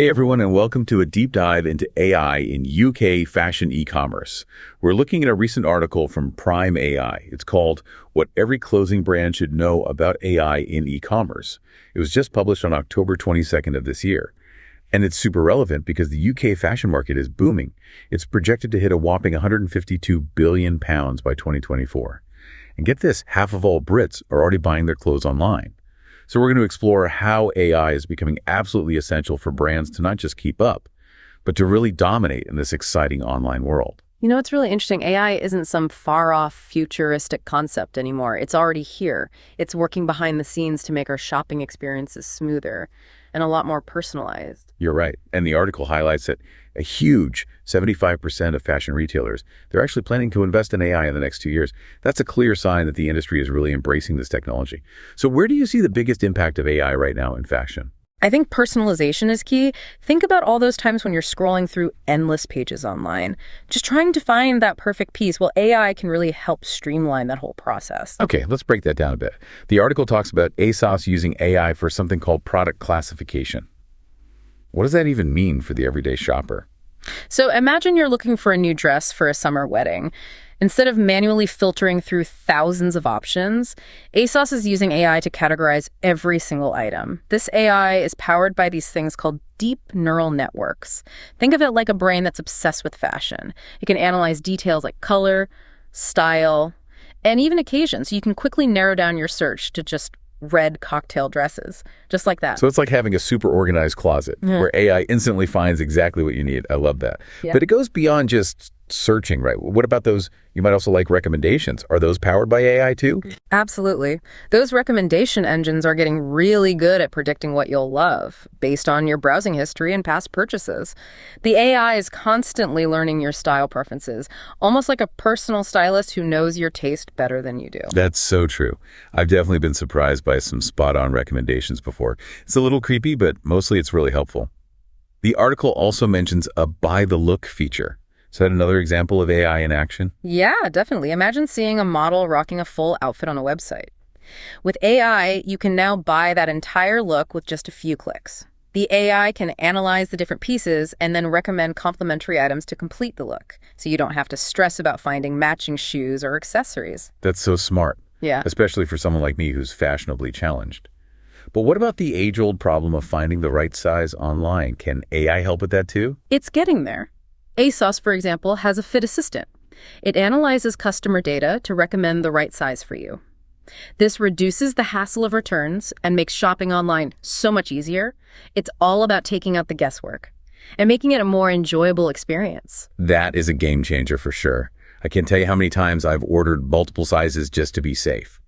Hey everyone, and welcome to a deep dive into AI in UK fashion e-commerce. We're looking at a recent article from Prime AI. It's called What Every Clothing Brand Should Know About AI in E-commerce. It was just published on October 22nd of this year. And it's super relevant because the UK fashion market is booming. It's projected to hit a whopping £152 billion by 2024. And get this, half of all Brits are already buying their clothes online. So we're going to explore how AI is becoming absolutely essential for brands to not just keep up, but to really dominate in this exciting online world. You know, it's really interesting. AI isn't some far-off futuristic concept anymore. It's already here. It's working behind the scenes to make our shopping experiences smoother and a lot more personalized. You're right. And the article highlights that a huge 75% of fashion retailers, they're actually planning to invest in AI in the next 2 years. That's a clear sign that the industry is really embracing this technology. So where do you see the biggest impact of AI right now in fashion? I think personalization is key. Think about all those times when you're scrolling through endless pages online, just trying to find that perfect piece. Well, AI can really help streamline that whole process. Okay, let's break that down a bit. The article talks about ASOS using AI for something called product classification. What does that even mean for the everyday shopper? So imagine you're looking for a new dress for a summer wedding. Instead of manually filtering through thousands of options, ASOS is using AI to categorize every single item. This AI is powered by these things called deep neural networks. Think of it like a brain that's obsessed with fashion. It can analyze details like color, style, and even occasion, so you can quickly narrow down your search to just red cocktail dresses, just like that. So it's like having a super organized closet where AI instantly finds exactly what you need. I love that. Yeah. But it goes beyond just searching, right? What about those, you might also like recommendations. Are those powered by AI too? Absolutely. Those recommendation engines are getting really good at predicting what you'll love based on your browsing history and past purchases. The AI is constantly learning your style preferences, almost like a personal stylist who knows your taste better than you do. That's so true. I've definitely been surprised by some spot-on recommendations before. It's a little creepy, but mostly it's really helpful. The article also mentions a buy the look feature. Is that another example of AI in action? Yeah, definitely. Imagine seeing a model rocking a full outfit on a website. With AI, you can now buy that entire look with just a few clicks. The AI can analyze the different pieces and then recommend complementary items to complete the look, so you don't have to stress about finding matching shoes or accessories. That's so smart. Yeah. Especially for someone like me who's fashionably challenged. But what about the age-old problem of finding the right size online? Can AI help with that too? It's getting there. ASOS, for example, has a fit assistant. It analyzes customer data to recommend the right size for you. This reduces the hassle of returns and makes shopping online so much easier. It's all about taking out the guesswork and making it a more enjoyable experience. That is a game changer for sure. I can't tell you how many times I've ordered multiple sizes just to be safe.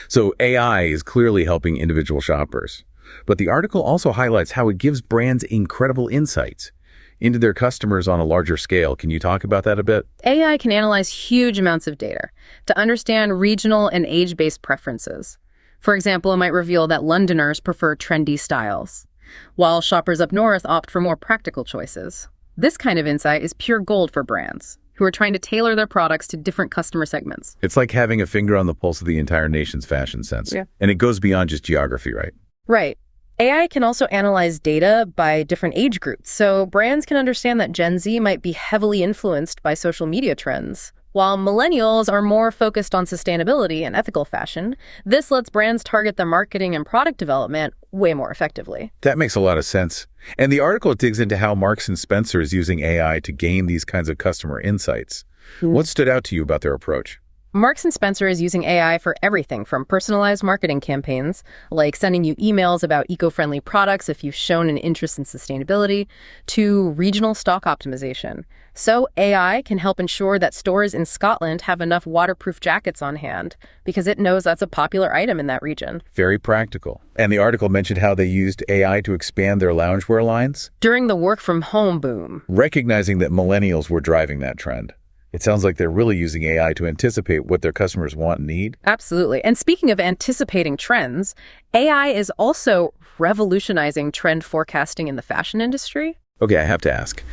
So AI is clearly helping individual shoppers. But the article also highlights how it gives brands incredible insights into their customers on a larger scale. Can you talk about that a bit? AI can analyze huge amounts of data to understand regional and age-based preferences. For example, it might reveal that Londoners prefer trendy styles, while shoppers up north opt for more practical choices. This kind of insight is pure gold for brands who are trying to tailor their products to different customer segments. It's like having a finger on the pulse of the entire nation's fashion sense. Yeah. And it goes beyond just geography, right? Right. AI can also analyze data by different age groups, so brands can understand that Gen Z might be heavily influenced by social media trends, while millennials are more focused on sustainability and ethical fashion. This lets brands target their marketing and product development way more effectively. That makes a lot of sense. And the article digs into how Marks & Spencer is using AI to gain these kinds of customer insights. What stood out to you about their approach? Marks & Spencer is using AI for everything from personalized marketing campaigns, like sending you emails about eco-friendly products if you've shown an interest in sustainability, to regional stock optimization. So AI can help ensure that stores in Scotland have enough waterproof jackets on hand because it knows that's a popular item in that region. Very practical. And the article mentioned how they used AI to expand their loungewear lines. During the work-from-home boom. Recognizing that millennials were driving that trend. It sounds like they're really using AI to anticipate what their customers want and need. Absolutely. And speaking of anticipating trends, AI is also revolutionizing trend forecasting in the fashion industry. Okay, I have to ask,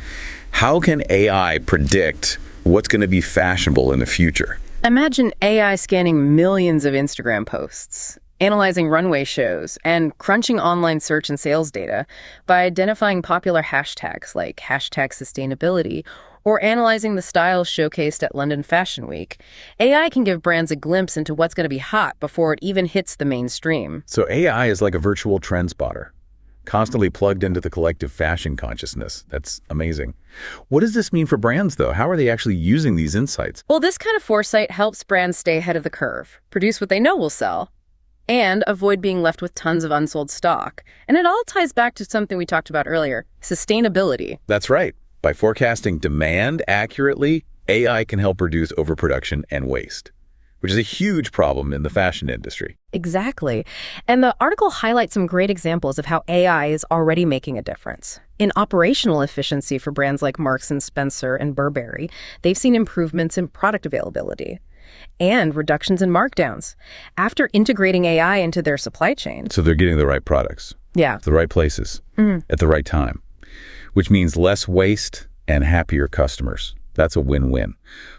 how can AI predict what's going to be fashionable in the future? Imagine AI scanning millions of Instagram posts. analyzing runway shows, and crunching online search and sales data by identifying popular hashtags like hashtag sustainability or analyzing the styles showcased at London Fashion Week. AI can give brands a glimpse into what's going to be hot before it even hits the mainstream. So AI is like a virtual trend spotter, constantly plugged into the collective fashion consciousness. That's amazing. What does this mean for brands, though? How are they actually using these insights? Well, this kind of foresight helps brands stay ahead of the curve, produce what they know will sell, and avoid being left with tons of unsold stock. And it all ties back to something we talked about earlier, sustainability. That's right. By forecasting demand accurately, AI can help reduce overproduction and waste, which is a huge problem in the fashion industry. Exactly. And the article highlights some great examples of how AI is already making a difference. In operational efficiency for brands like Marks & Spencer and Burberry, they've seen improvements in product availability and reductions in markdowns after integrating AI into their supply chain. So they're getting the right products. Yeah. The right places at the right time, which means less waste and happier customers. That's a win-win.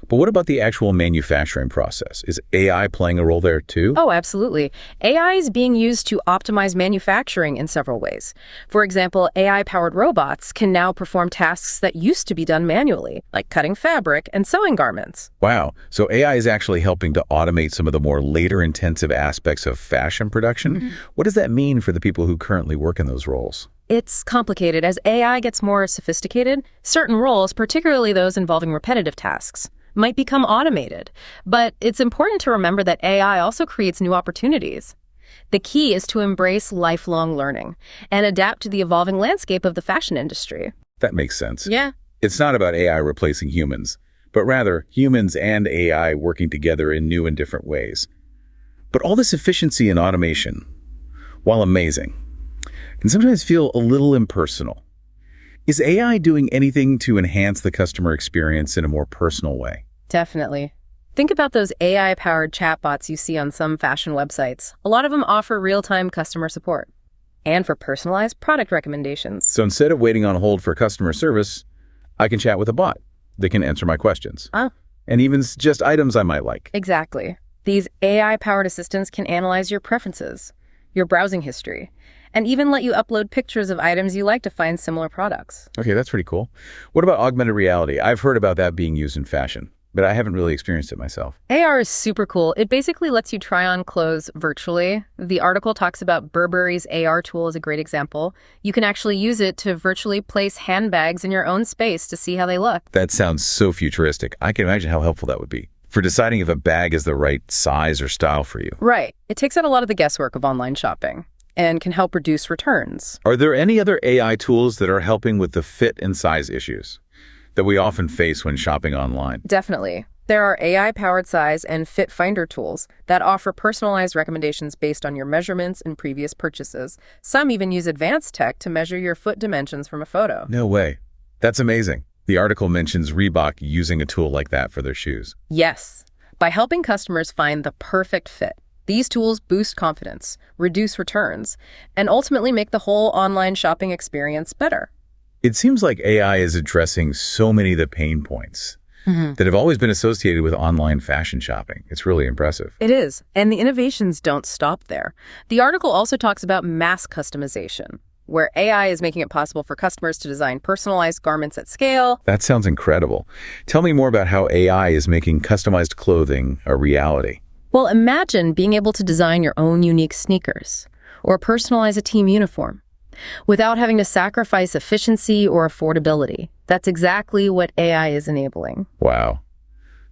But what about the actual manufacturing process? Is AI playing a role there too? Oh, absolutely. AI is being used to optimize manufacturing in several ways. For example, AI-powered robots can now perform tasks that used to be done manually, like cutting fabric and sewing garments. Wow. So AI is actually helping to automate some of the more labor-intensive aspects of fashion production? What does that mean for the people who currently work in those roles? It's complicated. As AI gets more sophisticated, certain roles, particularly those involving repetitive tasks, might become automated. But it's important to remember that AI also creates new opportunities. The key is to embrace lifelong learning and adapt to the evolving landscape of the fashion industry. That makes sense. Yeah. It's not about AI replacing humans, but rather humans and AI working together in new and different ways. But all this efficiency and automation, while amazing, can sometimes feel a little impersonal. Is AI doing anything to enhance the customer experience in a more personal way? Definitely. Think about those AI-powered chatbots you see on some fashion websites. A lot of them offer real-time customer support and for personalized product recommendations. So instead of waiting on hold for customer service, I can chat with a bot that can answer my questions. And even suggest items I might like. Exactly. These AI-powered assistants can analyze your preferences, your browsing history, and even let you upload pictures of items you like to find similar products. Okay, that's pretty cool. What about augmented reality? I've heard about that being used in fashion, but I haven't really experienced it myself. AR is super cool. It basically lets you try on clothes virtually. The article talks about Burberry's AR tool as a great example. You can actually use it to virtually place handbags in your own space to see how they look. That sounds so futuristic. I can imagine how helpful that would be for deciding if a bag is the right size or style for you. Right. It takes out a lot of the guesswork of online shopping and can help reduce returns. Are there any other AI tools that are helping with the fit and size issues that we often face when shopping online? Definitely. There are AI-powered size and fit finder tools that offer personalized recommendations based on your measurements and previous purchases. Some even use advanced tech to measure your foot dimensions from a photo. No way. That's amazing. The article mentions Reebok using a tool like that for their shoes. Yes. By helping customers find the perfect fit, these tools boost confidence, reduce returns, and ultimately make the whole online shopping experience better. It seems like AI is addressing so many of the pain points that have always been associated with online fashion shopping. It's really impressive. It is, and the innovations don't stop there. The article also talks about mass customization, where AI is making it possible for customers to design personalized garments at scale. That sounds incredible. Tell me more about how AI is making customized clothing a reality. Well, imagine being able to design your own unique sneakers or personalize a team uniform without having to sacrifice efficiency or affordability. That's exactly what AI is enabling. Wow.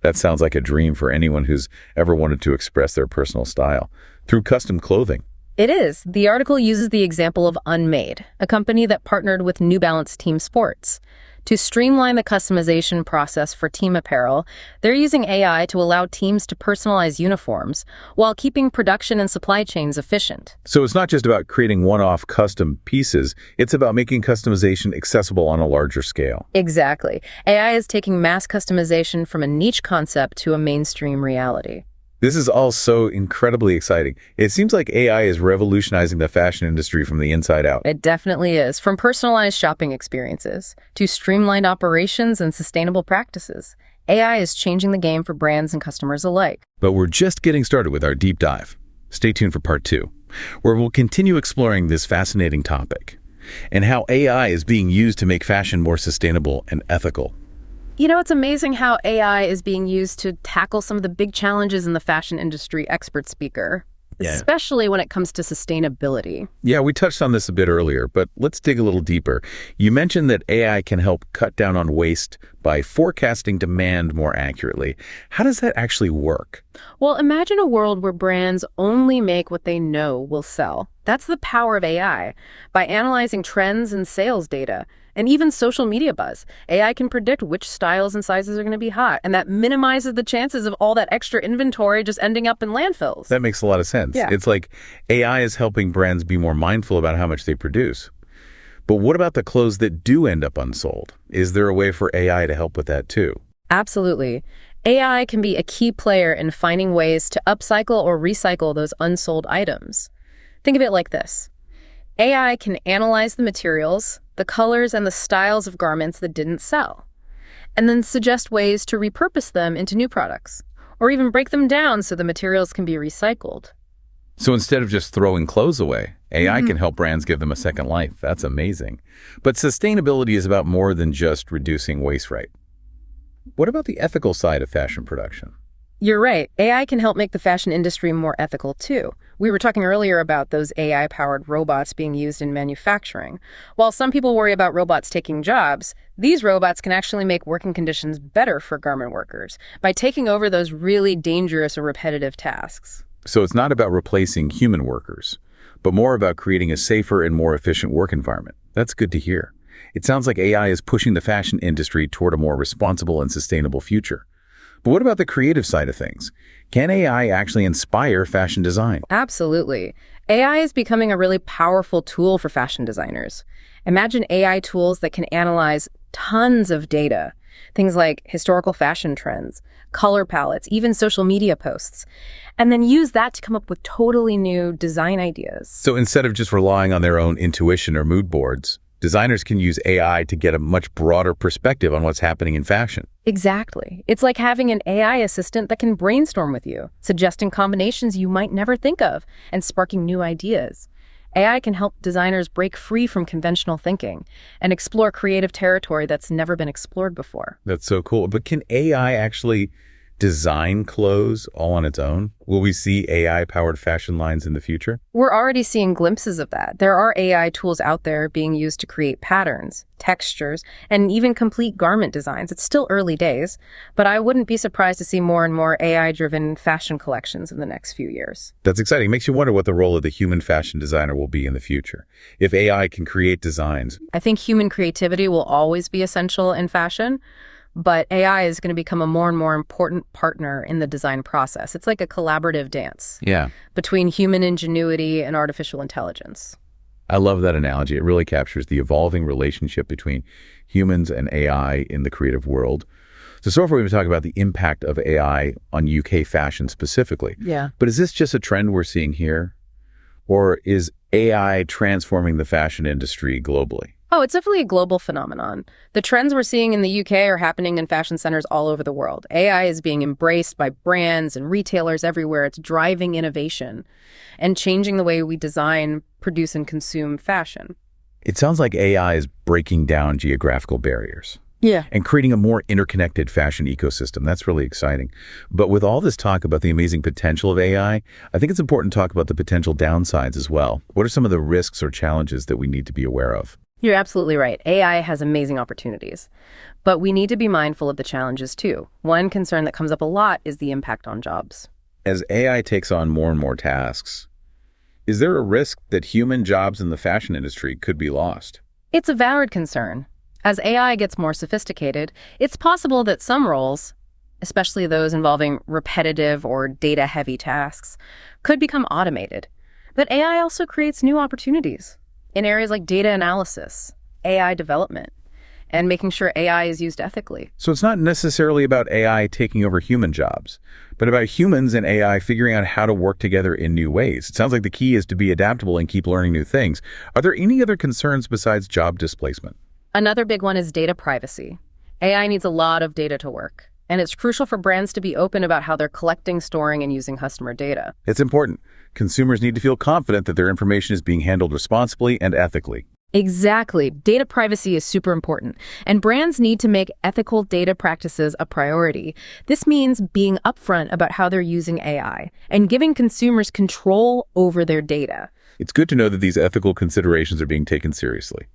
That sounds like a dream for anyone who's ever wanted to express their personal style through custom clothing. It is. The article uses the example of Unmade, a company that partnered with New Balance Team Sports. To streamline the customization process for team apparel, they're using AI to allow teams to personalize uniforms while keeping production and supply chains efficient. So it's not just about creating one-off custom pieces, it's about making customization accessible on a larger scale. Exactly. AI is taking mass customization from a niche concept to a mainstream reality. This is all so incredibly exciting. It seems like AI is revolutionizing the fashion industry from the inside out. It definitely is. From personalized shopping experiences to streamlined operations and sustainable practices, AI is changing the game for brands and customers alike. But we're just getting started with our deep dive. Stay tuned for part 2, where we'll continue exploring this fascinating topic and how AI is being used to make fashion more sustainable and ethical. It's amazing how AI is being used to tackle some of the big challenges in the fashion industry, expert speaker, especially when it comes to sustainability. Yeah, we touched on this a bit earlier, but let's dig a little deeper. You mentioned that AI can help cut down on waste by forecasting demand more accurately. How does that actually work? Well, imagine a world where brands only make what they know will sell. That's the power of AI. By analyzing trends and sales data, and even social media buzz, AI can predict which styles and sizes are going to be hot, and that minimizes the chances of all that extra inventory just ending up in landfills. That makes a lot of sense. Yeah. It's like AI is helping brands be more mindful about how much they produce. But what about the clothes that do end up unsold? Is there a way for AI to help with that too? Absolutely. AI can be a key player in finding ways to upcycle or recycle those unsold items. Think of it like this. AI can analyze the materials, the colors, and the styles of garments that didn't sell, and then suggest ways to repurpose them into new products, or even break them down so the materials can be recycled. So instead of just throwing clothes away, AI can help brands give them a second life. That's amazing. But sustainability is about more than just reducing waste, right? What about the ethical side of fashion production? You're right. AI can help make the fashion industry more ethical, too. We were talking earlier about those AI-powered robots being used in manufacturing. While some people worry about robots taking jobs, these robots can actually make working conditions better for garment workers by taking over those really dangerous or repetitive tasks. So it's not about replacing human workers, but more about creating a safer and more efficient work environment. That's good to hear. It sounds like AI is pushing the fashion industry toward a more responsible and sustainable future. But what about the creative side of things? Can AI actually inspire fashion design? Absolutely. AI is becoming a really powerful tool for fashion designers. Imagine AI tools that can analyze tons of data, things like historical fashion trends, color palettes, even social media posts, and then use that to come up with totally new design ideas. So instead of just relying on their own intuition or mood boards, designers can use AI to get a much broader perspective on what's happening in fashion. Exactly. It's like having an AI assistant that can brainstorm with you, suggesting combinations you might never think of, and sparking new ideas. AI can help designers break free from conventional thinking and explore creative territory that's never been explored before. That's so cool. But can AI actually design clothes all on its own? Will we see AI-powered fashion lines in the future? We're already seeing glimpses of that. There are AI tools out there being used to create patterns, textures, and even complete garment designs. It's still early days, but I wouldn't be surprised to see more and more AI-driven fashion collections in the next few years. That's exciting. It makes you wonder what the role of the human fashion designer will be in the future. If AI can create designs, I think human creativity will always be essential in fashion, but AI is going to become a more and more important partner in the design process. It's like a collaborative dance between human ingenuity and artificial intelligence. I love that analogy. It really captures the evolving relationship between humans and AI in the creative world. So far we've been talking about the impact of AI on UK fashion specifically. Yeah. But is this just a trend we're seeing here? Or is AI transforming the fashion industry globally? Oh, it's definitely a global phenomenon. The trends we're seeing in the UK are happening in fashion centers all over the world. AI is being embraced by brands and retailers everywhere. It's driving innovation and changing the way we design, produce, and consume fashion. It sounds like AI is breaking down geographical barriers. Yeah. And creating a more interconnected fashion ecosystem. That's really exciting. But with all this talk about the amazing potential of AI, I think it's important to talk about the potential downsides as well. What are some of the risks or challenges that we need to be aware of? You're absolutely right. AI has amazing opportunities, but we need to be mindful of the challenges too. One concern that comes up a lot is the impact on jobs. As AI takes on more and more tasks, is there a risk that human jobs in the fashion industry could be lost? It's a valid concern. As AI gets more sophisticated, it's possible that some roles, especially those involving repetitive or data-heavy tasks, could become automated. But AI also creates new opportunities in areas like data analysis, AI development, and making sure AI is used ethically. So it's not necessarily about AI taking over human jobs, but about humans and AI figuring out how to work together in new ways. It sounds like the key is to be adaptable and keep learning new things. Are there any other concerns besides job displacement? Another big one is data privacy. AI needs a lot of data to work. And it's crucial for brands to be open about how they're collecting, storing, and using customer data. It's important. Consumers need to feel confident that their information is being handled responsibly and ethically. Exactly. Data privacy is super important, and brands need to make ethical data practices a priority. This means being upfront about how they're using AI and giving consumers control over their data. It's good to know that these ethical considerations are being taken seriously.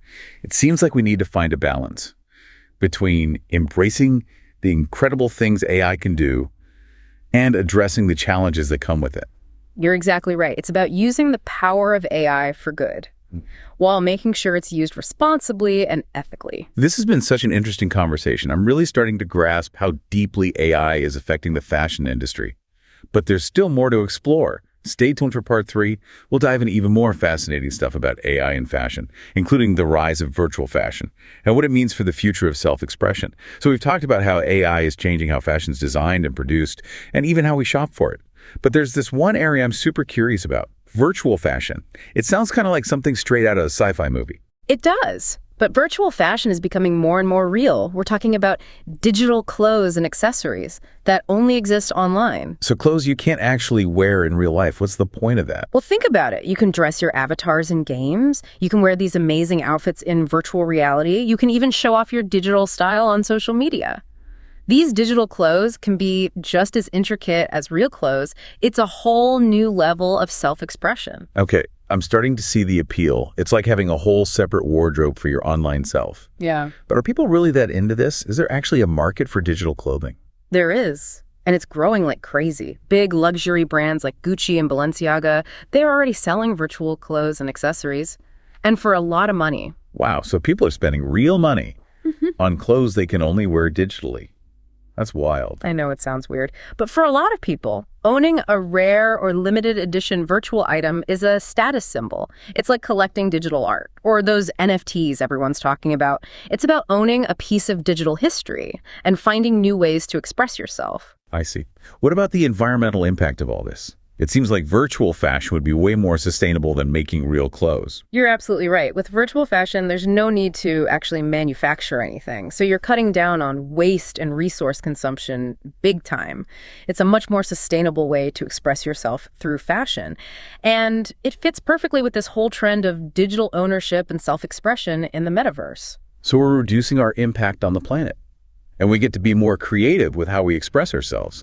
It seems like we need to find a balance between embracing the incredible things AI can do and addressing the challenges that come with it. You're exactly right. It's about using the power of AI for good, while making sure it's used responsibly and ethically. This has been such an interesting conversation. I'm really starting to grasp how deeply AI is affecting the fashion industry. But there's still more to explore. Stay tuned for part 3. We'll dive into even more fascinating stuff about AI in fashion, including the rise of virtual fashion and what it means for the future of self-expression. So we've talked about how AI is changing how fashion is designed and produced, and even how we shop for it. But there's this one area I'm super curious about. Virtual fashion. It sounds kind of like something straight out of a sci-fi movie. It does. But virtual fashion is becoming more and more real. We're talking about digital clothes and accessories that only exist online. So clothes you can't actually wear in real life. What's the point of that? Well, think about it. You can dress your avatars in games. You can wear these amazing outfits in virtual reality. You can even show off your digital style on social media. These digital clothes can be just as intricate as real clothes. It's a whole new level of self-expression. Okay, I'm starting to see the appeal. It's like having a whole separate wardrobe for your online self. Yeah. But are people really that into this? Is there actually a market for digital clothing? There is. And it's growing like crazy. Big luxury brands like Gucci and Balenciaga, they're already selling virtual clothes and accessories. And for a lot of money. Wow, so people are spending real money on clothes they can only wear digitally. That's wild. I know it sounds weird, but for a lot of people, owning a rare or limited edition virtual item is a status symbol. It's like collecting digital art, or those NFTs everyone's talking about. It's about owning a piece of digital history and finding new ways to express yourself. I see. What about the environmental impact of all this? It seems like virtual fashion would be way more sustainable than making real clothes. You're absolutely right. With virtual fashion, there's no need to actually manufacture anything. So you're cutting down on waste and resource consumption big time. It's a much more sustainable way to express yourself through fashion. And it fits perfectly with this whole trend of digital ownership and self-expression in the metaverse. So we're reducing our impact on the planet. And we get to be more creative with how we express ourselves.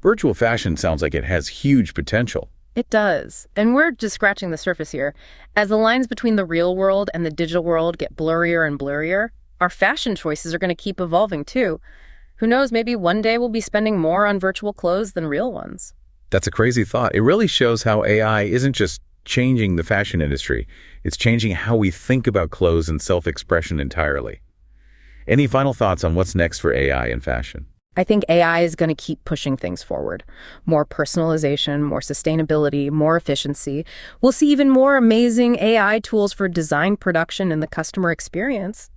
Virtual fashion sounds like it has huge potential. It does. And we're just scratching the surface here. As the lines between the real world and the digital world get blurrier and blurrier, our fashion choices are going to keep evolving too. Who knows, maybe one day we'll be spending more on virtual clothes than real ones. That's a crazy thought. It really shows how AI isn't just changing the fashion industry. It's changing how we think about clothes and self-expression entirely. Any final thoughts on what's next for AI in fashion? I think AI is going to keep pushing things forward. More personalization, more sustainability, more efficiency. We'll see even more amazing AI tools for design, production, and the customer experience.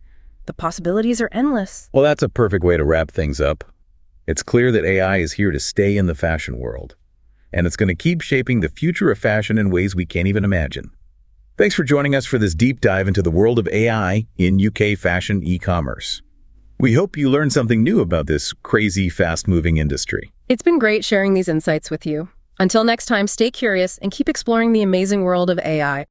The possibilities are endless. Well, that's a perfect way to wrap things up. It's clear that AI is here to stay in the fashion world, and it's going to keep shaping the future of fashion in ways we can't even imagine. Thanks for joining us for this deep dive into the world of AI in UK fashion e-commerce. We hope you learned something new about this crazy, fast-moving industry. It's been great sharing these insights with you. Until next time, stay curious and keep exploring the amazing world of AI.